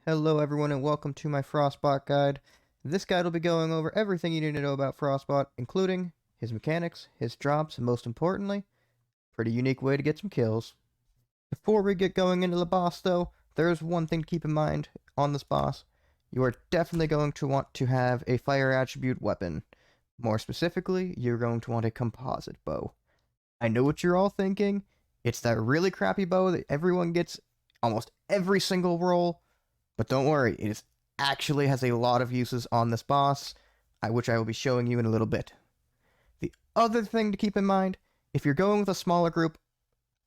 Hello everyone and welcome to my Frostbot guide. This guide will be going over everything you need to know about Frostbot, including his mechanics, his drops, and most importantly, pretty unique way to get some kills. Before we get going into the boss though, there's one thing to keep in mind on this boss. You are definitely going to want to have a fire attribute weapon. More specifically, you're going to want a composite bow. I know what you're all thinking. It's that really crappy bow that everyone gets almost every single roll. But don't worry, it actually has a lot of uses on this boss, which I will be showing you in a little bit. The other thing to keep in mind, if you're going with a smaller group,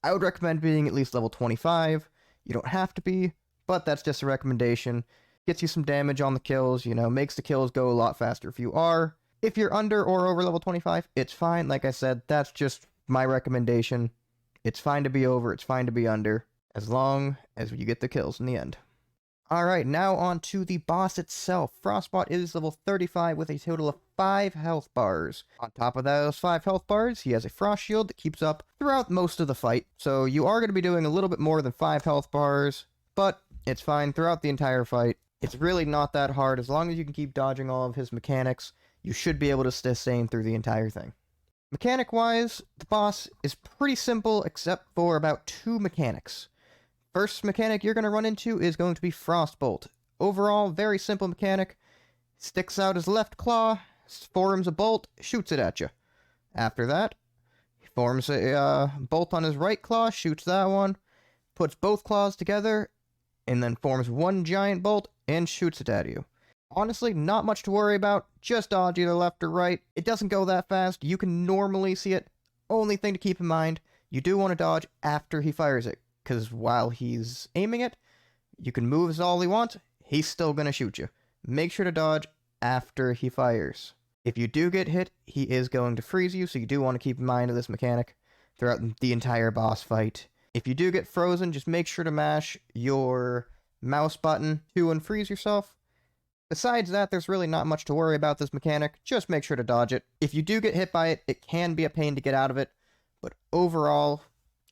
I would recommend being at least level 25. You don't have to be, but that's just a recommendation. Gets you some damage on the kills, makes the kills go a lot faster if you are. If you're under or over level 25, it's fine. Like I said, that's just my recommendation. It's fine to be over, it's fine to be under, as long as you get the kills in the end. Alright, now on to the boss itself. Frostbot is level 35 with a total of 5 health bars. On top of those 5 health bars, he has a frost shield that keeps up throughout most of the fight. So you are going to be doing a little bit more than 5 health bars, but it's fine throughout the entire fight. It's really not that hard. As long as you can keep dodging all of his mechanics, you should be able to sustain through the entire thing. Mechanic-wise, the boss is pretty simple except for about 2 mechanics. First mechanic you're going to run into is going to be Frostbolt. Overall, very simple mechanic. Sticks out his left claw, forms a bolt, shoots it at you. After that, he forms a bolt on his right claw, shoots that one, puts both claws together, and then forms one giant bolt and shoots it at you. Honestly, not much to worry about, just dodge either left or right. It doesn't go that fast, you can normally see it. Only thing to keep in mind, you do want to dodge after he fires it, because while he's aiming it, you can move as all he wants, he's still going to shoot you. Make sure to dodge after he fires. If you do get hit, he is going to freeze you, so you do want to keep in mind of this mechanic throughout the entire boss fight. If you do get frozen, just make sure to mash your mouse button to unfreeze yourself. Besides that, there's really not much to worry about this mechanic, just make sure to dodge it. If you do get hit by it, it can be a pain to get out of it, but overall,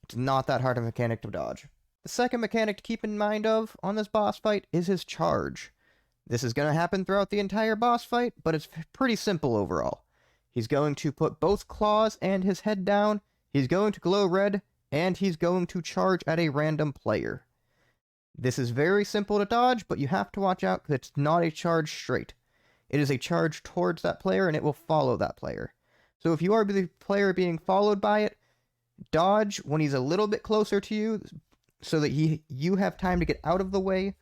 it's not that hard of a mechanic to dodge. The second mechanic to keep in mind of on this boss fight is his charge. This is going to happen throughout the entire boss fight, but it's pretty simple overall. He's going to put both claws and his head down, he's going to glow red, and he's going to charge at a random player. This is very simple to dodge, but you have to watch out because it's not a charge straight. It is a charge towards that player, and it will follow that player. So if you are the player being followed by it, dodge when he's a little bit closer to you so that you have time to get out of the way,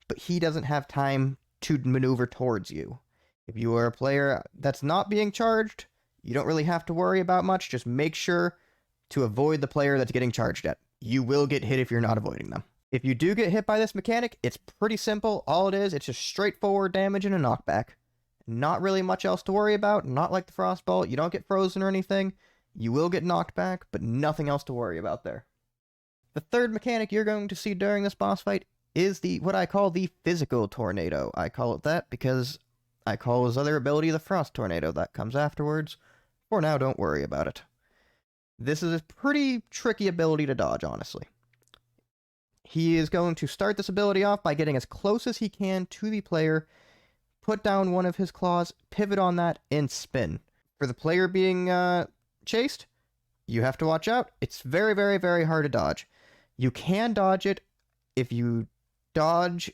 but he doesn't have time to maneuver towards you. If you are a player that's not being charged, you don't really have to worry about much. Just make sure to avoid the player that's getting charged at. You will get hit if you're not avoiding them. If you do get hit by this mechanic, it's pretty simple. All it is, it's just straightforward damage and a knockback. Not really much else to worry about. Not like the Frostbolt. You don't get frozen or anything. You will get knocked back, but nothing else to worry about there. The third mechanic you're going to see during this boss fight is what I call the physical tornado. I call it that because I call his other ability the frost tornado. That comes afterwards. For now, don't worry about it. This is a pretty tricky ability to dodge, honestly. He is going to start this ability off by getting as close as he can to the player, put down one of his claws, pivot on that, and spin. For the player being chased, you have to watch out. It's very, very, very hard to dodge. You can dodge it if you dodge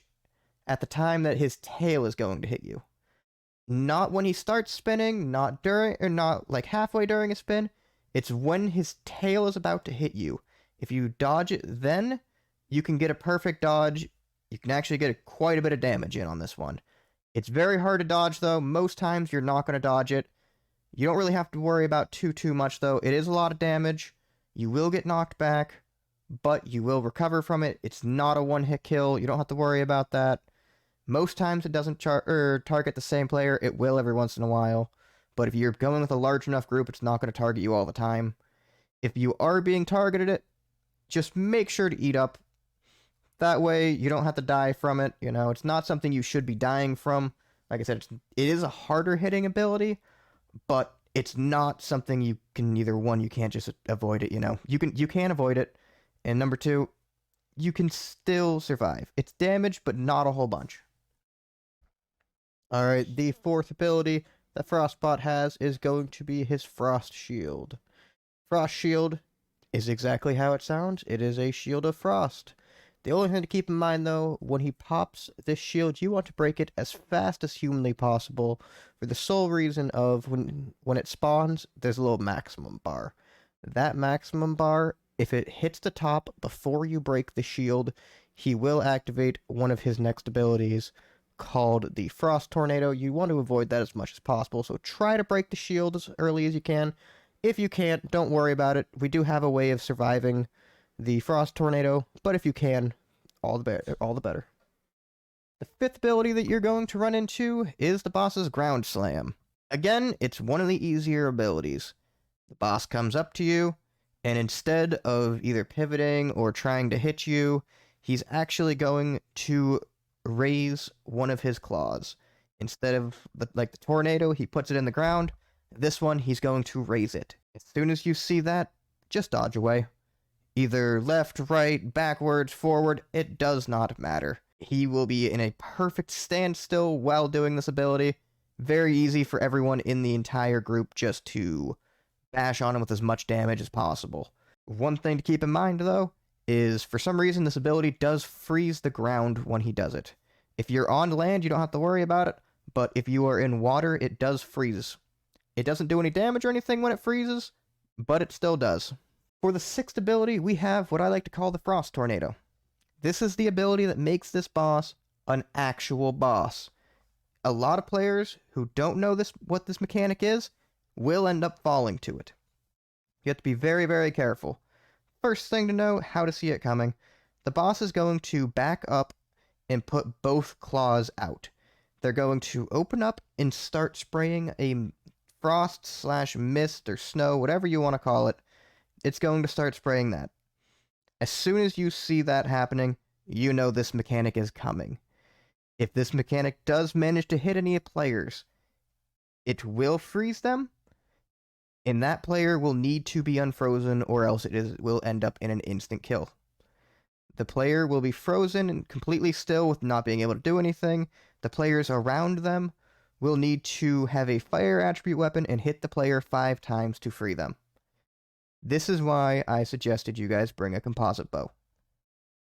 at the time that his tail is going to hit you. Not when he starts spinning, not during, or not like halfway during a spin. It's when his tail is about to hit you. If you dodge it then, you can get a perfect dodge. You can actually get quite a bit of damage in on this one. It's very hard to dodge though. Most times you're not going to dodge it. You don't really have to worry about too much, though. It is a lot of damage. You will get knocked back, but you will recover from it. It's not a one-hit kill. You don't have to worry about that. Most times it doesn't target the same player. It will every once in a while. But if you're going with a large enough group, it's not going to target you all the time. If you are being targeted, just make sure to eat up. That way, you don't have to die from it. It's not something you should be dying from. Like I said, it is a harder hitting ability, but it's not something you can you can't just avoid it, You can avoid it. And number two, you can still survive. It's damaged, but not a whole bunch. Alright, the fourth ability that Frostbot has is going to be his Frost Shield. Frost Shield is exactly how it sounds. It is a shield of frost. The only thing to keep in mind, though, when he pops this shield, you want to break it as fast as humanly possible for the sole reason of when it spawns, there's a little maximum bar. That maximum bar, if it hits the top before you break the shield, he will activate one of his next abilities called the Frost Tornado. You want to avoid that as much as possible, so try to break the shield as early as you can. If you can't, don't worry about it. We do have a way of surviving the Frost Tornado, but if you can, all the better. The fifth ability that you're going to run into is the boss's Ground Slam. Again, it's one of the easier abilities. The boss comes up to you, and instead of either pivoting or trying to hit you, he's actually going to raise one of his claws. Instead of, like the tornado, he puts it in the ground. This one, he's going to raise it. As soon as you see that, just dodge away. Either left, right, backwards, forward, it does not matter. He will be in a perfect standstill while doing this ability. Very easy for everyone in the entire group just to bash on him with as much damage as possible. One thing to keep in mind, though, is for some reason this ability does freeze the ground when he does it. If you're on land, you don't have to worry about it, but if you are in water, it does freeze. It doesn't do any damage or anything when it freezes, but it still does. For the sixth ability, we have what I like to call the Frost Tornado. This is the ability that makes this boss an actual boss. A lot of players who don't know what this mechanic is will end up falling to it. You have to be very, very careful. First thing to know, how to see it coming. The boss is going to back up and put both claws out. They're going to open up and start spraying a frost/mist or snow, whatever you want to call it. It's going to start spraying that. As soon as you see that happening, you know this mechanic is coming. If this mechanic does manage to hit any players, it will freeze them, and that player will need to be unfrozen or else it will end up in an instant kill. The player will be frozen and completely still with not being able to do anything. The players around them will need to have a fire attribute weapon and hit the player 5 times to free them. This is why I suggested you guys bring a composite bow.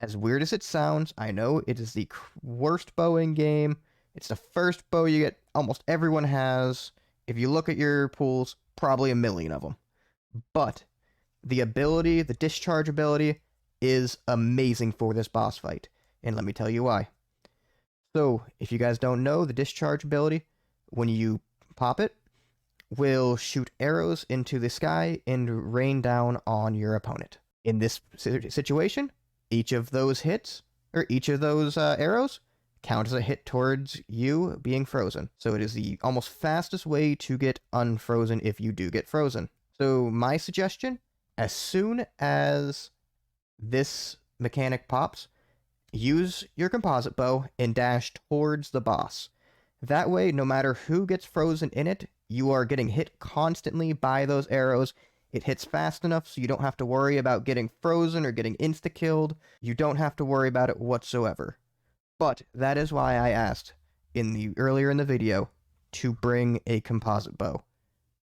As weird as it sounds, I know it is the worst bow in game. It's the first bow you get. Almost everyone has. If you look at your pools, probably a million of them. But the ability, the discharge ability, is amazing for this boss fight. And let me tell you why. So, if you guys don't know, the discharge ability, when you pop it, will shoot arrows into the sky and rain down on your opponent. In this situation, each of those hits, or each of those arrows, count as a hit towards you being frozen. So it is the almost fastest way to get unfrozen if you do get frozen. So my suggestion, as soon as this mechanic pops, use your composite bow and dash towards the boss. That way, no matter who gets frozen in it, you are getting hit constantly by those arrows. It hits fast enough so you don't have to worry about getting frozen or getting insta-killed. You don't have to worry about it whatsoever. But that is why I asked earlier in the video to bring a composite bow.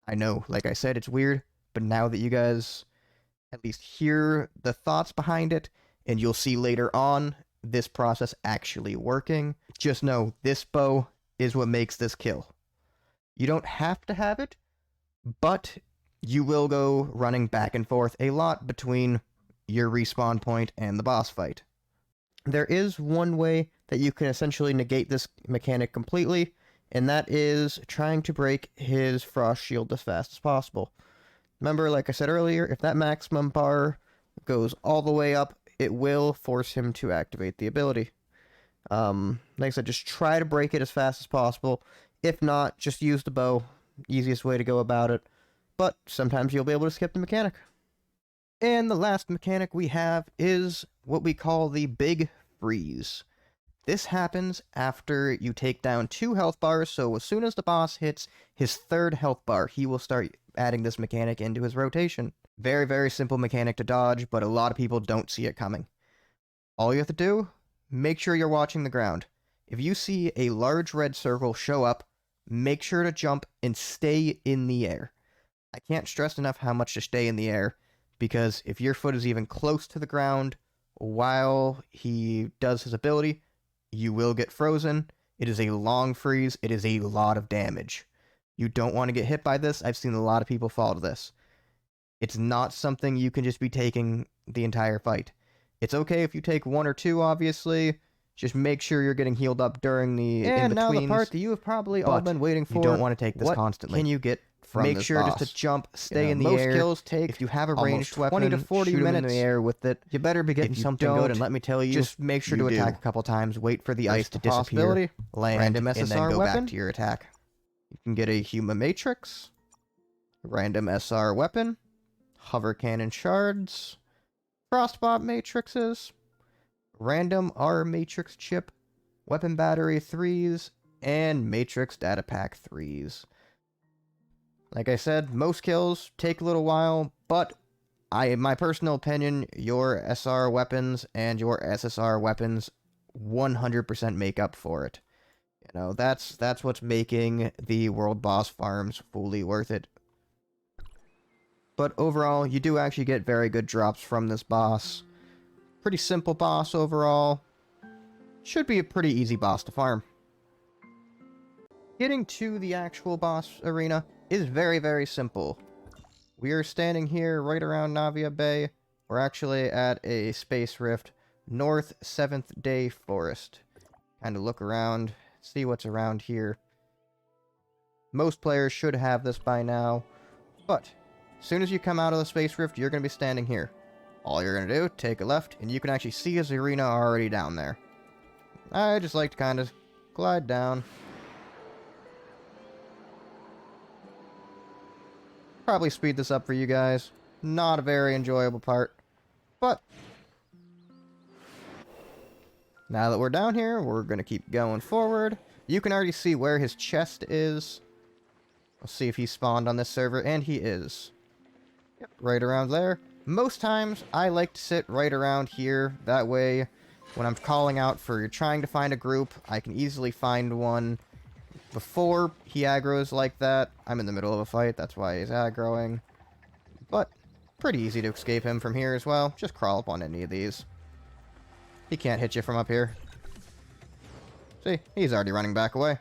I know, like I said, it's weird, but now that you guys at least hear the thoughts behind it, and you'll see later on this process actually working, just know this bow is what makes this kill. You don't have to have it, but you will go running back and forth a lot between your respawn point and the boss fight. There is one way that you can essentially negate this mechanic completely, and that is trying to break his frost shield as fast as possible. Remember, like I said earlier, if that maximum bar goes all the way up, it will force him to activate the ability. Like I said, just try to break it as fast as possible. If not, just use the bow. Easiest way to go about it. But sometimes you'll be able to skip the mechanic. And the last mechanic we have is what we call the Big Freeze. This happens after you take down 2 health bars, so as soon as the boss hits his 3rd health bar, he will start adding this mechanic into his rotation. Very, very simple mechanic to dodge, but a lot of people don't see it coming. All you have to do, make sure you're watching the ground. If you see a large red circle show up, make sure to jump and stay in the air. I can't stress enough how much to stay in the air, because if your foot is even close to the ground while he does his ability, you will get frozen. It is a long freeze. It is a lot of damage. You don't want to get hit by this. I've seen a lot of people fall to this. It's not something you can just be taking the entire fight. It's okay if you take one or two, obviously. Just make sure you're getting healed up during the in-betweens. And now the part that you have probably all been waiting for. You don't want to take this constantly. Can you get from Make sure boss? Just to jump, stay in the air. Most kills take, if you have a ranged weapon, 20 to 40 minutes in the air with it. You better be getting something good, and let me tell you, just make sure to attack a couple times, wait for the ice to disappear, land, random SSR and then go weapon. Back to your attack. You can get a Huma Matrix, random SR weapon, hover cannon shards, Frostbolt matrices, random R matrix chip, weapon battery 3s, and matrix data pack 3s. Like I said, most kills take a little while, but in my personal opinion, your SR weapons and your SSR weapons 100% make up for it. You know, that's what's making the world boss farms fully worth it. But overall, you do actually get very good drops from this boss. Pretty simple boss overall. Should be a pretty easy boss to farm. Getting to the actual boss arena is very, very simple. We are standing here right around Navia Bay. We're actually at a space rift, North 7th Day Forest. Kind of look around, see what's around here. Most players should have this by now, but as soon as you come out of the space rift, you're going to be standing here. All you're going to do, take a left, and you can actually see his arena already down there. I just like to kind of glide down. Probably speed this up for you guys. Not a very enjoyable part, but now that we're down here, we're going to keep going forward. You can already see where his chest is. Let's see if he spawned on this server, and he is. Yep, right around there. Most times, I like to sit right around here. That way, when I'm calling out for trying to find a group, I can easily find one before he aggroes like that. I'm in the middle of a fight, that's why he's aggroing. But, pretty easy to escape him from here as well. Just crawl up on any of these. He can't hit you from up here. See, he's already running back away.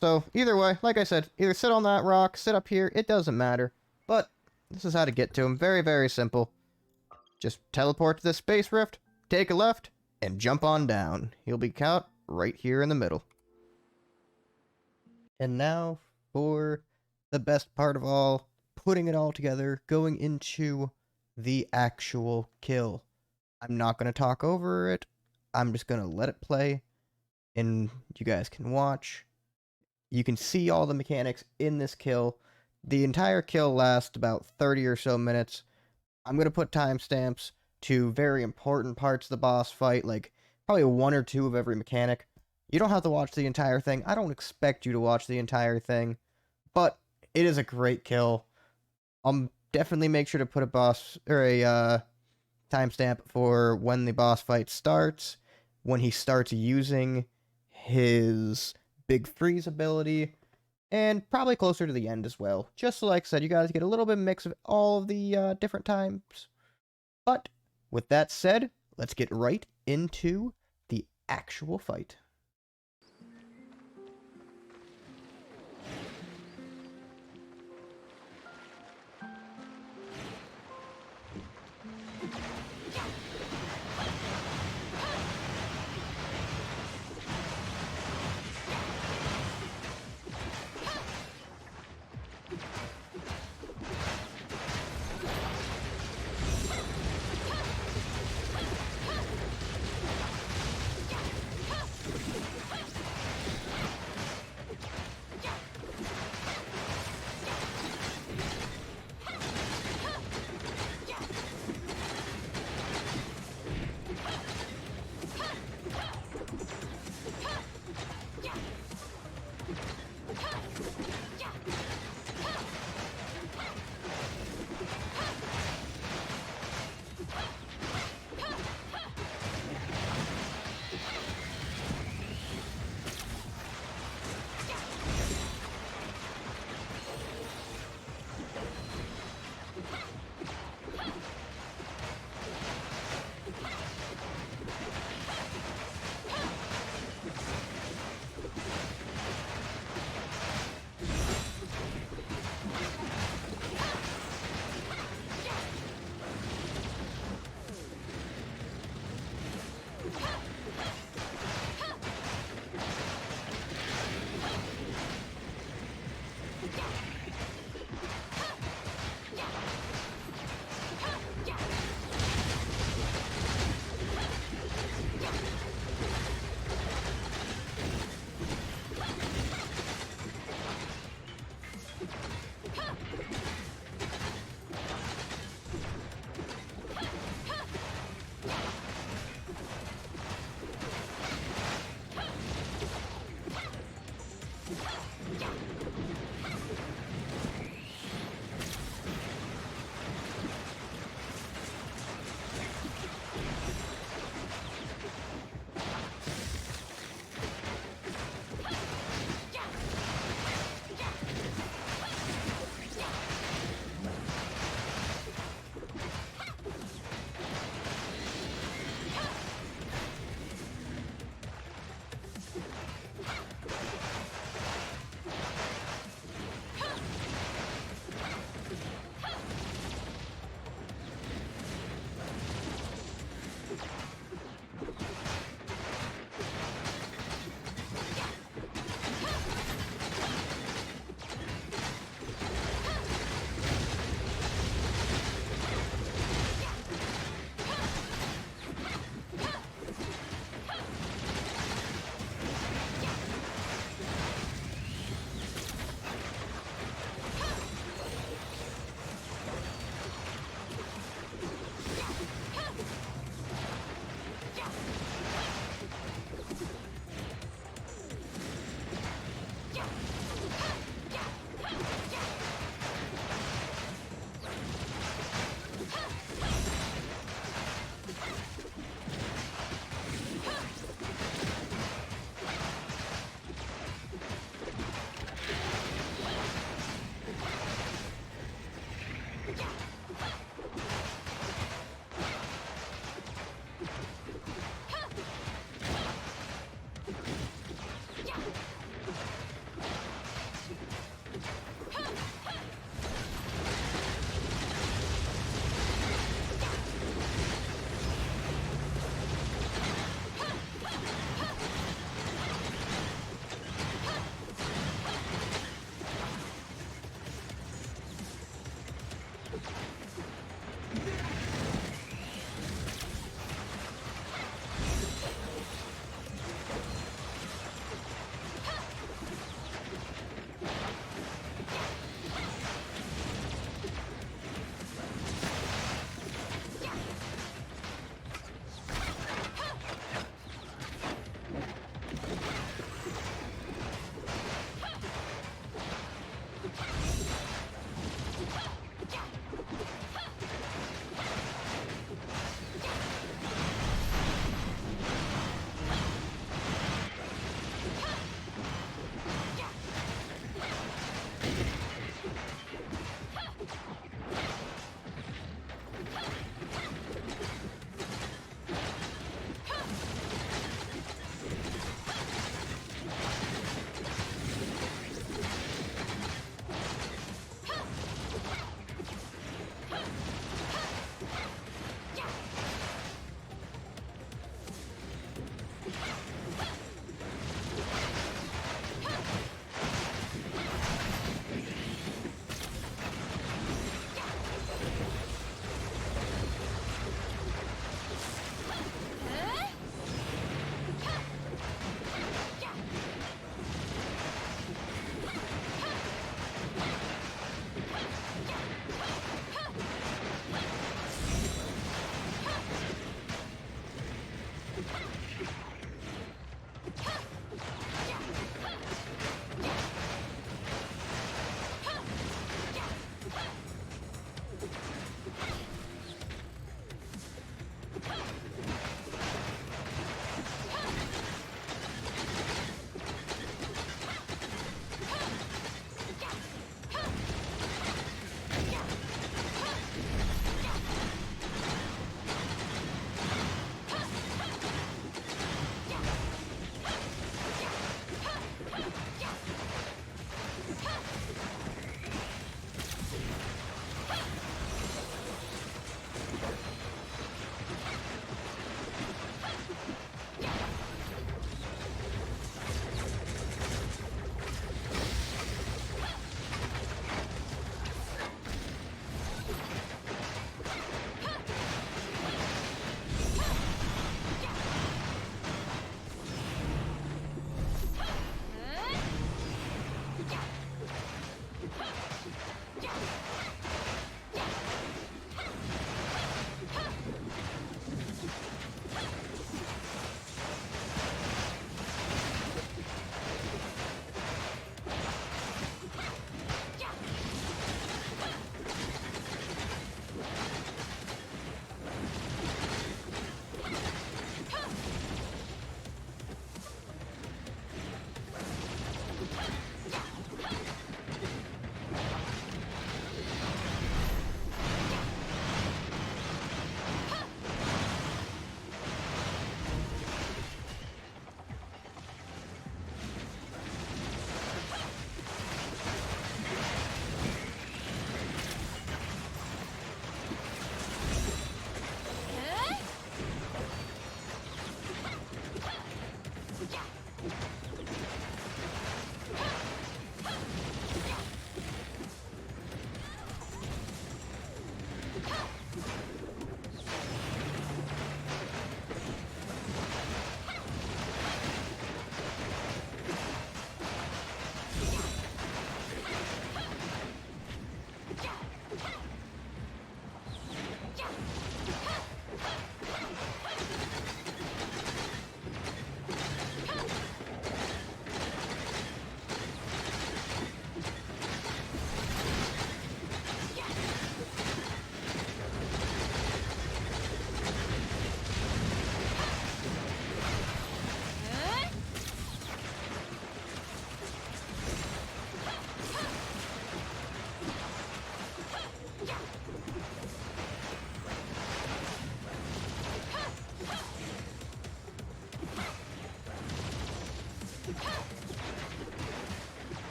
So, either way, like I said, either sit on that rock, sit up here, it doesn't matter. But, this is how to get to him. Very, very simple. Just teleport to this space rift, take a left, and jump on down. He'll be caught right here in the middle. And now, for the best part of all, putting it all together, going into the actual kill. I'm not going to talk over it. I'm just going to let it play, and you guys can watch. You can see all the mechanics in this kill. The entire kill lasts about 30 or so minutes. I'm going to put timestamps to very important parts of the boss fight, like probably 1 or 2 of every mechanic. You don't have to watch the entire thing. I don't expect you to watch the entire thing, but it is a great kill. I'll definitely make sure to put a boss or a timestamp for when the boss fight starts, when he starts using his big freeze ability, and probably closer to the end as well. Just so, like I said, you guys get a little bit of mix of all of the different times. But with that said, let's get right into the actual fight.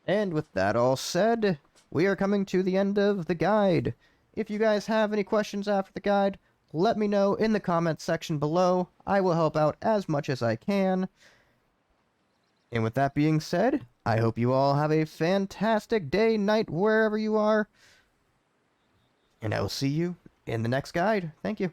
And with that all said, we are coming to the end of the guide. If you guys have any questions after the guide, let me know in the comments section below. I will help out as much as I can. And with that being said, I hope you all have a fantastic day, night, wherever you are. And I will see you in the next guide. Thank you.